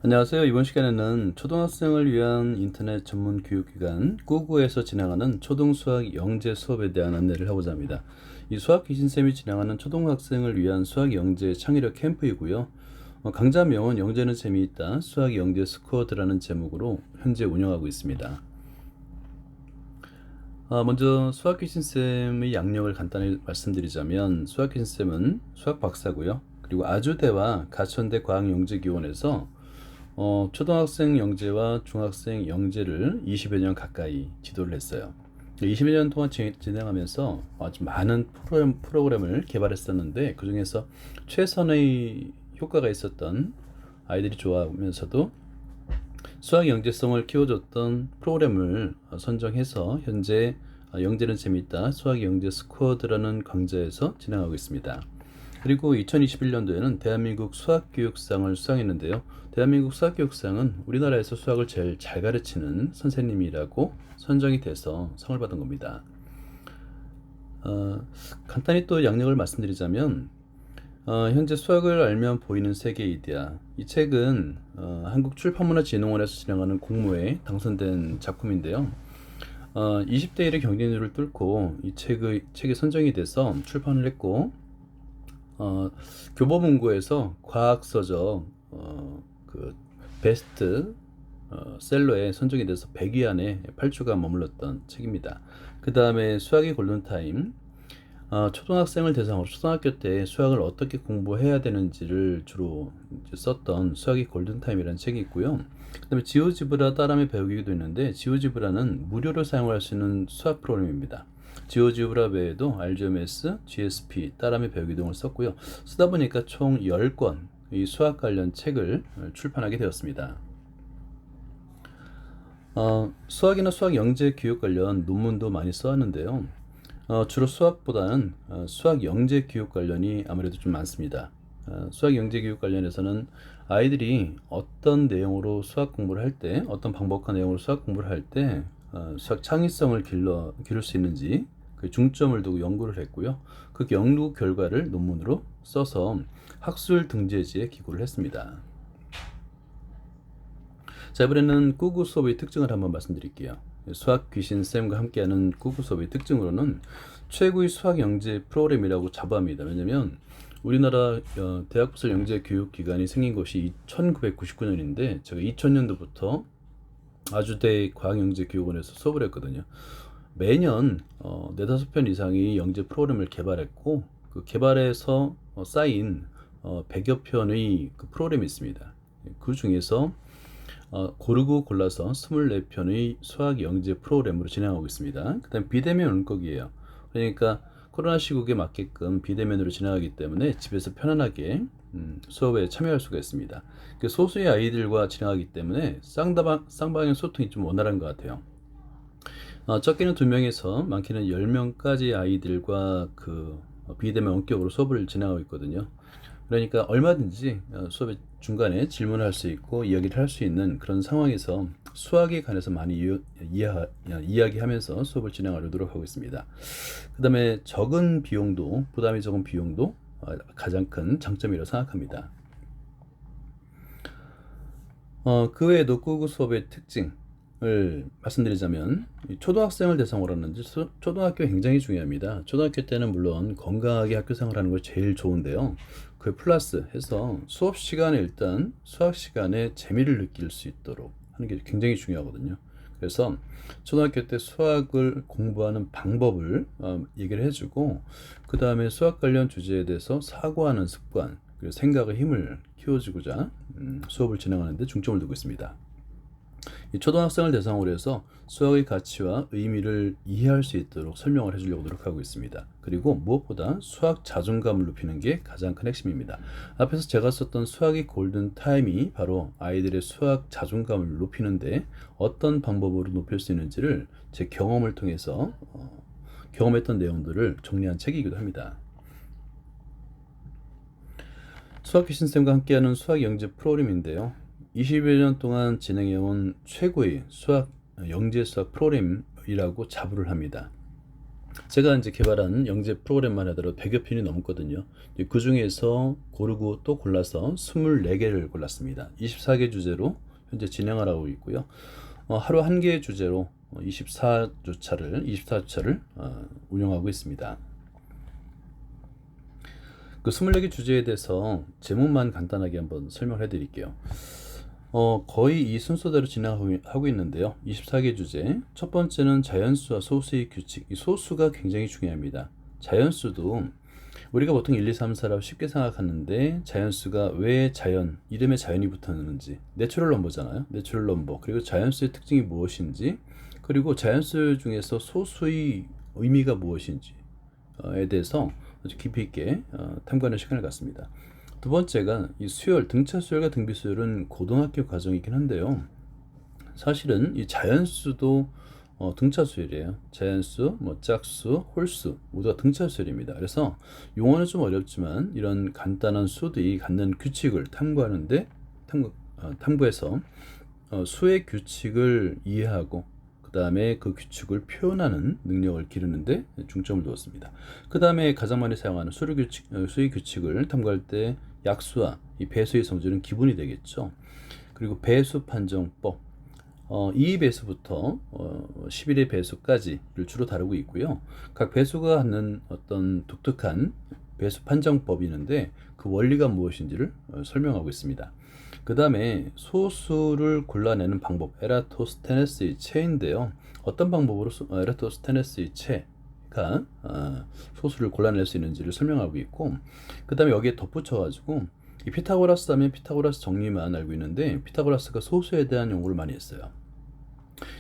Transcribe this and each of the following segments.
안녕하세요. 이번 시간에는 초등학생을 위한 인터넷 전문 교육기관 꾸구에서 진행하는 초등수학 영재 수업에 대한 안내를 하고자 합니다. 이 수학 귀신쌤이 진행하는 초등학생을 위한 수학 영재 창의력 캠프이고요. 강좌명은 영재는 재미있다 수학 영재 스쿼드라는 제목으로 현재 운영하고 있습니다. 먼저 수학 귀신쌤의 양력을 간단히 말씀드리자면 수학 귀신쌤은 수학 박사고요. 그리고 아주대와 가천대 과학영재기원에서 초등학생 영재와 중학생 영재를 20여 년 가까이 지도를 했어요. 20여 년 동안 진행하면서 아주 많은 프로그램을 개발했었는데 그 중에서 최선의 효과가 있었던 아이들이 좋아하면서도 수학 영재성을 키워줬던 프로그램을 선정해서 현재 영재는 재미있다 수학 영재 스쿼드라는 강좌에서 진행하고 있습니다. 그리고 2021년도에는 대한민국 수학교육상을 수상했는데요. 대한민국 수학교육상은 우리나라에서 수학을 제일 잘 가르치는 선생님이라고 선정이 돼서 상을 받은 겁니다. 간단히 또 양력을 말씀드리자면 현재 수학을 알면 보이는 세계 이데아 이 책은 한국출판문화진흥원에서 진행하는 공모에 당선된 작품인데요. 20대 1의 경쟁률을 뚫고 이 책이 선정이 돼서 출판을 했고 교보문고에서 과학서적 그 베스트 셀러에 선정이 돼서 100위 안에 8주간 머물렀던 책입니다. 그 다음에 수학의 골든타임 초등학생을 대상으로 초등학교 때 수학을 어떻게 공부해야 되는지를 주로 썼던 수학의 골든타임이라는 책이 있고요. 그 다음에 지오지브라 따라미 배우기도 있는데 지오지브라는 무료로 사용할 수 있는 수학 프로그램입니다. 지오지브라 외에도 RGMS, GSP, 따라미 배우기 등을 썼고요. 쓰다 보니까 총 10권 이 수학 관련 책을 출판하게 되었습니다. 수학이나 수학 영재 교육 관련 논문도 많이 써왔는데요. 주로 수학보다는 수학 영재 교육 관련이 아무래도 좀 많습니다. 수학 영재 교육 관련해서는 아이들이 어떤 내용으로 수학 공부를 할 때, 어떤 방법과 내용으로 수학 공부를 할 때 수학 창의성을 기를 수 있는지 그 중점을 두고 연구를 했고요. 그 연구 결과를 논문으로 써서 학술 등재지에 기고를 했습니다. 자, 이번에는 꾸구 수업의 특징을 한번 말씀드릴게요. 수학 귀신 쌤과 함께하는 꾸구 수업의 특징으로는 최고의 수학 영재 프로그램이라고 자부합니다. 왜냐면 우리나라 대학부설 영재 교육 기관이 생긴 것이 1999년인데 제가 2000년도부터 아주대 과학영재교육원에서 수업을 했거든요. 매년 4-5편 이상의 영재 프로그램을 개발했고 그 개발해서 쌓인 100여 편의 그 프로그램이 있습니다. 그 중에서 고르고 골라서 24편의 수학 영재 프로그램으로 진행하고 있습니다. 그 다음 비대면 운영이에요. 그러니까 코로나 시국에 맞게끔 비대면으로 진행하기 때문에 집에서 편안하게 수업에 참여할 수가 있습니다. 소수의 아이들과 진행하기 때문에 쌍방향 소통이 좀 원활한 것 같아요. 적게는 2명에서 많게는 10명까지 아이들과 그 비대면 원격으로 수업을 진행하고 있거든요. 그러니까 얼마든지 수업의 중간에 질문을 할 수 있고 이야기를 할 수 있는 그런 상황에서 수학에 관해서 많이 이야기하면서 수업을 진행하려 노력하고 있습니다. 그 다음에 부담이 적은 비용도 가장 큰 장점이라고 생각합니다. 그 외에도 꾸구 수업의 특징을 말씀드리자면 초등학생을 대상으로 하는데 초등학교 굉장히 중요합니다. 초등학교 때는 물론 건강하게 학교 생활하는 걸 제일 좋은데요. 그 플러스 해서 수업 시간에 일단 수학 시간에 재미를 느낄 수 있도록 하는 게 굉장히 중요하거든요. 그래서 초등학교 때 수학을 공부하는 방법을 얘기를 해주고 그 다음에 수학 관련 주제에 대해서 사고하는 습관 그리고 생각의 힘을 키워주고자 수업을 진행하는 데 중점을 두고 있습니다. 이 초등학생을 대상으로 해서 수학의 가치와 의미를 이해할 수 있도록 설명을 해주려고 노력하고 있습니다. 그리고 무엇보다 수학 자존감을 높이는 게 가장 큰 핵심입니다. 앞에서 제가 썼던 수학의 골든타임이 바로 아이들의 수학 자존감을 높이는데 어떤 방법으로 높일 수 있는지를 제 경험을 통해서 경험했던 내용들을 정리한 책이기도 합니다. 수학 귀신쌤과 함께하는 수학 영재 프로그램인데요. 20여 년 동안 진행해온 최고의 수학 영재 수학 프로그램이라고 자부를 합니다. 제가 이제 개발한 영재 프로그램만 하더라도 100여 편이 넘거든요. 그 중에서 고르고 또 골라서 24개를 골랐습니다. 24개 주제로 현재 진행을 하고 있고요. 하루 한 개의 주제로 24주차를 운영하고 있습니다. 그 24개 주제에 대해서 제목만 간단하게 한번 설명해 드릴게요. 거의 이 순서대로 진행하고 있는데요. 24개 주제. 첫 번째는 자연수와 소수의 규칙. 이 소수가 굉장히 중요합니다. 자연수도 우리가 보통 1, 2, 3, 4라고 쉽게 생각하는데 자연수가 왜 이름에 자연이 붙었는지, 내추럴 넘버잖아요. 내추럴 넘버. 그리고 자연수의 특징이 무엇인지, 그리고 자연수 중에서 소수의 의미가 무엇인지에 대해서 아주 깊이 있게 탐구하는 시간을 갖습니다. 두 번째가 이 수열, 등차 수열과 등비 수열은 고등학교 과정이긴 한데요. 사실은 이 자연수도 등차 수열이에요. 자연수, 짝수, 홀수 모두가 등차 수열입니다. 그래서 용어는 좀 어렵지만 이런 간단한 수들이 갖는 규칙을 탐구해서 수의 규칙을 이해하고 그 다음에 그 규칙을 표현하는 능력을 기르는데 중점을 두었습니다. 그 다음에 가장 많이 사용하는 수의 규칙을 탐구할 때 약수와 이 배수의 성질은 기본이 되겠죠. 그리고 배수 판정법, 2배수부터 11의 배수까지를 주로 다루고 있고요. 각 배수가 갖는 어떤 독특한 배수 판정법이 있는데 그 원리가 무엇인지를 설명하고 있습니다. 그 다음에 소수를 골라내는 방법, 에라토스테네스의 체인데요. 어떤 방법으로 에라토스테네스의 체가 소수를 골라낼 수 있는지를 설명하고 있고, 그 다음에 여기에 덧붙여가지고 이 피타고라스 하면 피타고라스 정리만 알고 있는데 피타고라스가 소수에 대한 연구를 많이 했어요.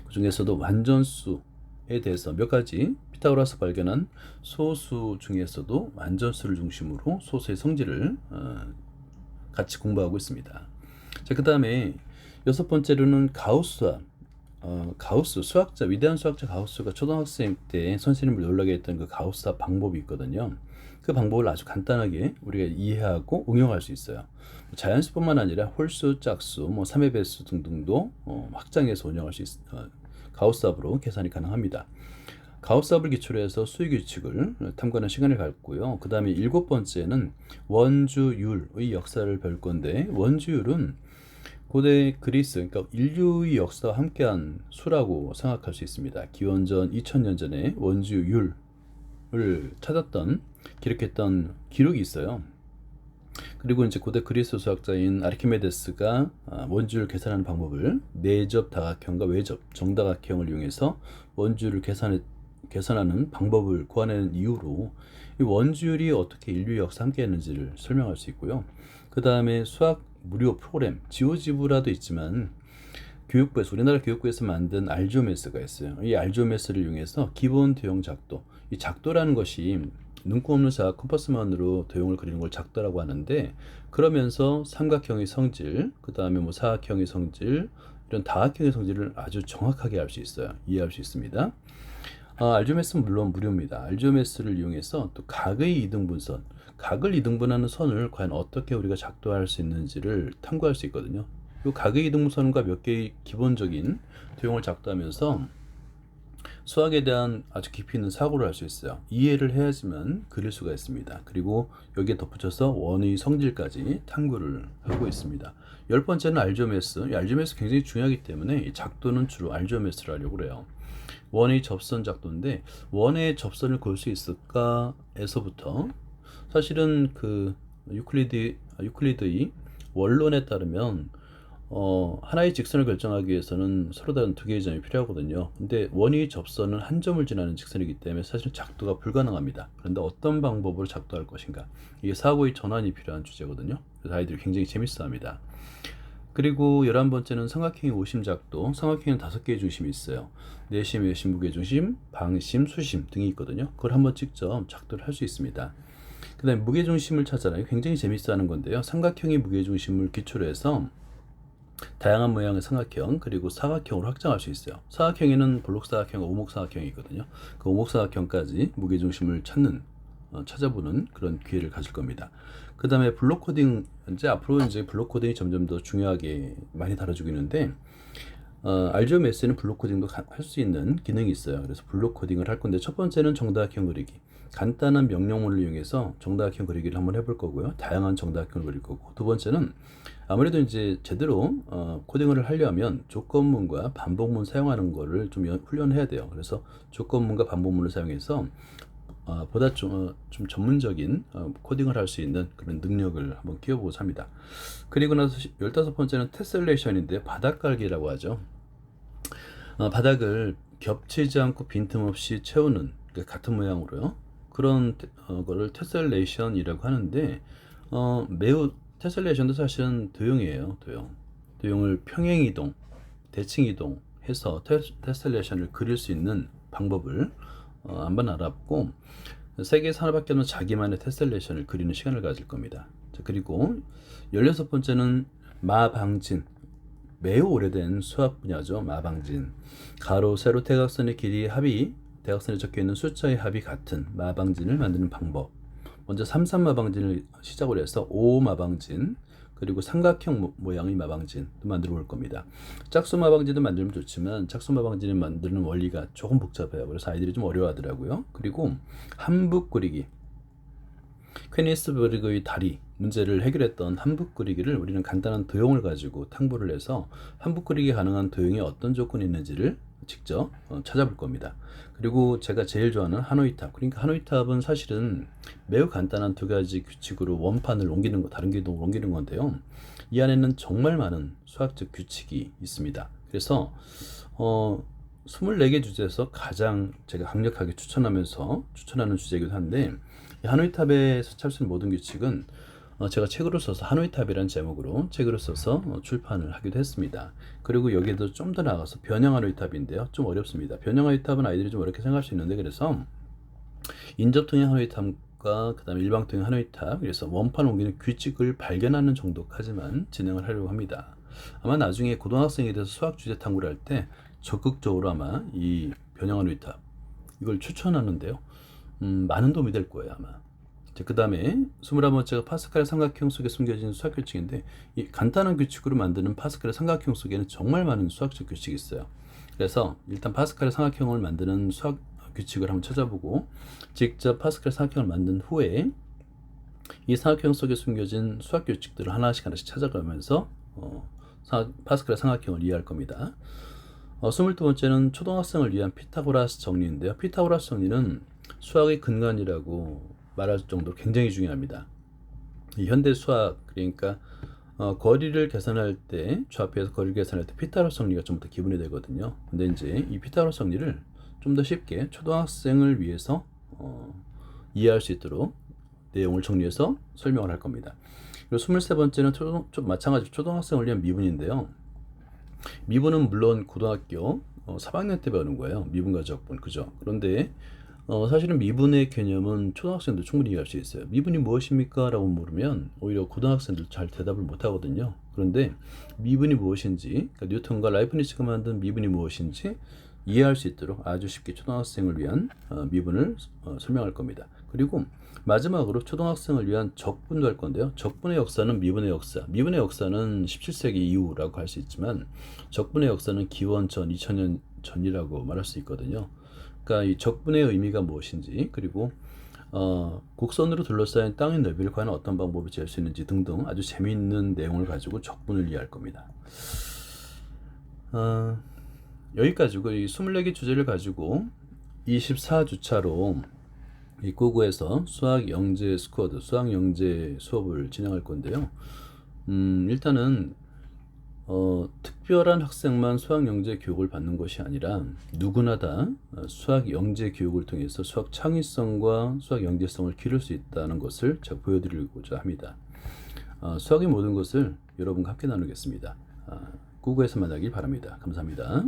그 중에서도 완전수에 대해서 몇 가지 피타고라스 발견한 소수 중에서도 완전수를 중심으로 소수의 성질을 같이 공부하고 있습니다. 자, 그 다음에 여섯 번째로는 가우스와 가우스 위대한 수학자 가우스가 초등학생 때 선생님을 놀라게 했던 그 가우스화 방법이 있거든요. 그 방법을 아주 간단하게 우리가 이해하고 응용할 수 있어요. 자연수뿐만 아니라 홀수, 짝수, 3의 배수 등등도 확장해서 운영할 수 가우스합으로 계산이 가능합니다. 가우스합을 기초로 해서 수의 규칙을 탐구하는 시간을 갖고요. 그 다음에 일곱 번째는 원주율의 역사를 볼 건데, 원주율은 고대 그리스, 그러니까 인류의 역사와 함께한 수라고 생각할 수 있습니다. 기원전 2000년 전에 원주율을 기록했던 기록이 있어요. 그리고 이제 고대 그리스 수학자인 아르키메데스가 원주율 계산하는 방법을 내접 다각형과 외접 정다각형을 이용해서 원주율을 계산하는 방법을 구하는 이유로 이 원주율이 어떻게 인류의 역사와 함께했는지를 설명할 수 있고요. 그 다음에 수학 무료 프로그램 지오지브라도 있지만 우리나라 교육부에서 만든 알조메스가 있어요. 이 알조메스를 이용해서 기본 도형 작도, 이 작도라는 것이 눈곱 없는 자 컴퍼스만으로 도형을 그리는 걸 작도라고 하는데, 그러면서 삼각형의 성질, 그 다음에 사각형의 성질, 이런 다각형의 성질을 아주 정확하게 알 수 있어요. 이해할 수 있습니다. 알조메스는 물론 무료입니다. 알조메스를 이용해서 또 각의 이등분선, 각을 이등분하는 선을 과연 어떻게 우리가 작도할 수 있는지를 탐구할 수 있거든요. 이 각의 이등분선과 몇 개의 기본적인 도형을 작도하면서 수학에 대한 아주 깊이 있는 사고를 할 수 있어요. 이해를 해야지만 그릴 수가 있습니다. 그리고 여기에 덧붙여서 원의 성질까지 탐구를 하고 있습니다. 열 번째는 알조메스. 이 알조메스 굉장히 중요하기 때문에 이 작도는 주로 알조메스를 하려고 그래요. 원의 접선 작도인데 원의 접선을 그을 수 있을까에서부터 사실은 그 유클리드의 원론에 따르면 하나의 직선을 결정하기 위해서는 서로 다른 두 개의 점이 필요하거든요. 근데 원의 접선은 한 점을 지나는 직선이기 때문에 사실 작도가 불가능합니다. 그런데 어떤 방법으로 작도할 것인가, 이게 사고의 전환이 필요한 주제거든요. 그래서 아이들이 굉장히 재밌어합니다. 그리고 11번째는 삼각형의 오심작도. 삼각형에는 5개의 중심이 있어요. 내심, 외심, 무게중심, 방심, 수심 등이 있거든요. 그걸 한번 직접 작도를 할 수 있습니다. 그 다음에 무게중심을 찾아라요. 굉장히 재밌어하는 건데요. 삼각형의 무게중심을 기초로 해서 다양한 모양의 삼각형 그리고 사각형으로 확장할 수 있어요. 사각형에는 볼록사각형과 오목사각형이 있거든요. 그 오목사각형까지 무게중심을 찾아보는 그런 기회를 가질 겁니다. 그 다음에 블록 코딩, 앞으로 이제 블록 코딩이 점점 더 중요하게 많이 다뤄지고 있는데, RGOMS에는 블록 코딩도 할 수 있는 기능이 있어요. 그래서 블록 코딩을 할 건데 첫 번째는 정다각형 그리기. 간단한 명령문을 이용해서 정다각형 그리기를 한번 해볼 거고요. 다양한 정다각형을 그릴 거고. 두 번째는 아무래도 이제 제대로 코딩을 하려면 조건문과 반복문 사용하는 거를 좀 훈련해야 돼요. 그래서 조건문과 반복문을 사용해서 보다 좀 전문적인 코딩을 할 수 있는 그런 능력을 한번 키워보고자 합니다. 그리고 나서 15번째는 테셀레이션인데 바닥 깔기라고 하죠. 바닥을 겹치지 않고 빈틈없이 채우는, 그러니까 같은 모양으로요. 그런 거를 테셀레이션이라고 하는데 매우 테셀레이션도 사실은 도형이에요. 도형을 평행이동, 대칭이동 해서 테셀레이션을 그릴 수 있는 방법을 한번 알아보고 세계 산업학교는 자기만의 테셀레이션을 그리는 시간을 가질 겁니다. 자, 그리고 16번째는 마방진. 매우 오래된 수학 분야죠. 마방진. 가로, 세로, 대각선의 길이 합이, 대각선에 적혀있는 숫자의 합이 같은 마방진을 만드는 방법. 먼저 삼삼마방진을 시작으로 해서 5마방진, 그리고 삼각형 모양의 마방진도 만들어 볼 겁니다. 짝수 마방진도 만들면 좋지만 짝수 마방진을 만드는 원리가 조금 복잡해요. 그래서 아이들이 좀 어려워하더라고요. 그리고 함북 그리기. 퀘니스버그의 다리 문제를 해결했던 함북 그리기를 우리는 간단한 도형을 가지고 탕보를 해서 함북 그리기 가능한 도형에 어떤 조건이 있는지를 직접 찾아볼 겁니다. 그리고 제가 제일 좋아하는 하노이탑. 그러니까 하노이탑은 사실은 매우 간단한 두 가지 규칙으로 원판을 옮기는 거, 다른 기둥을 옮기는 건데요. 이 안에는 정말 많은 수학적 규칙이 있습니다. 그래서 24개 주제에서 가장 제가 강력하게 추천하는 주제이기도 한데, 이 하노이탑에서 찾을 수 있는 모든 규칙은 제가 책으로 써서 하노이탑이라는 제목으로 책으로 써서 출판을 하기도 했습니다. 그리고 여기에도 좀 더 나가서 변형 하노이탑인데요. 좀 어렵습니다. 변형 하노이탑은 아이들이 좀 어렵게 생각할 수 있는데, 그래서 인접통행 하노이탑과 그 다음에 일방통행 하노이탑, 그래서 원판 옮기는 규칙을 발견하는 정도까지만 진행을 하려고 합니다. 아마 나중에 고등학생에 대해서 수학 주제 탐구를 할 때 적극적으로 아마 이 변형 하노이탑 이걸 추천하는데요. 많은 도움이 될 거예요, 아마. 그 다음에 21번째가 파스칼의 삼각형 속에 숨겨진 수학 규칙인데, 이 간단한 규칙으로 만드는 파스칼의 삼각형 속에는 정말 많은 수학적 규칙이 있어요. 그래서 일단 파스칼의 삼각형을 만드는 수학 규칙을 한번 찾아보고 직접 파스칼의 삼각형을 만든 후에 이 삼각형 속에 숨겨진 수학 규칙들을 하나씩 찾아가면서 파스칼의 삼각형을 이해할 겁니다. 22번째는 초등학생을 위한 피타고라스 정리인데요. 피타고라스 정리는 수학의 근간이라고 말할 정도로 굉장히 중요합니다. 이 현대 수학, 그러니까 거리를 계산할 때, 좌표에서 거리를 계산할 때 피타고라스 정리가 좀 더 기본이 되거든요. 근데 이제 이 피타고라스 정리를 좀 더 쉽게 초등학생을 위해서 이해할 수 있도록 내용을 정리해서 설명을 할 겁니다. 그리고 23번째는 마찬가지로 초등학생을 위한 미분인데요. 미분은 물론 고등학교 3학년 때 배우는 거예요. 미분과 적분, 그죠? 그런데 사실은 미분의 개념은 초등학생도 충분히 이해할 수 있어요. 미분이 무엇입니까? 라고 물으면 오히려 고등학생들 잘 대답을 못 하거든요. 그런데 미분이 무엇인지, 그러니까 뉴턴과 라이프니츠가 만든 미분이 무엇인지 이해할 수 있도록 아주 쉽게 초등학생을 위한 미분을 설명할 겁니다. 그리고 마지막으로 초등학생을 위한 적분도 할 건데요. 적분의 역사는 미분의 역사는 17세기 이후라고 할 수 있지만 적분의 역사는 기원 전 2000년 전이라고 말할 수 있거든요. 그러니까 이 적분의 의미가 무엇인지, 그리고 곡선으로 둘러싸인 땅의 넓이를 과연 어떤 방법으로 재을 수 있는지 등등 아주 재미있는 내용을 가지고 적분을 이해할 겁니다. 여기까지고 이 24개 주제를 가지고 24주차로 이 고고에서 수학 영재 스쿼드, 수학 영재 수업을 진행할 건데요. 일단은 특별한 학생만 수학 영재 교육을 받는 것이 아니라 누구나 다 수학 영재 교육을 통해서 수학 창의성과 수학 영재성을 기를 수 있다는 것을 제가 보여드리고자 합니다. 수학의 모든 것을 여러분과 함께 나누겠습니다. 고고에서 만나길 바랍니다. 감사합니다.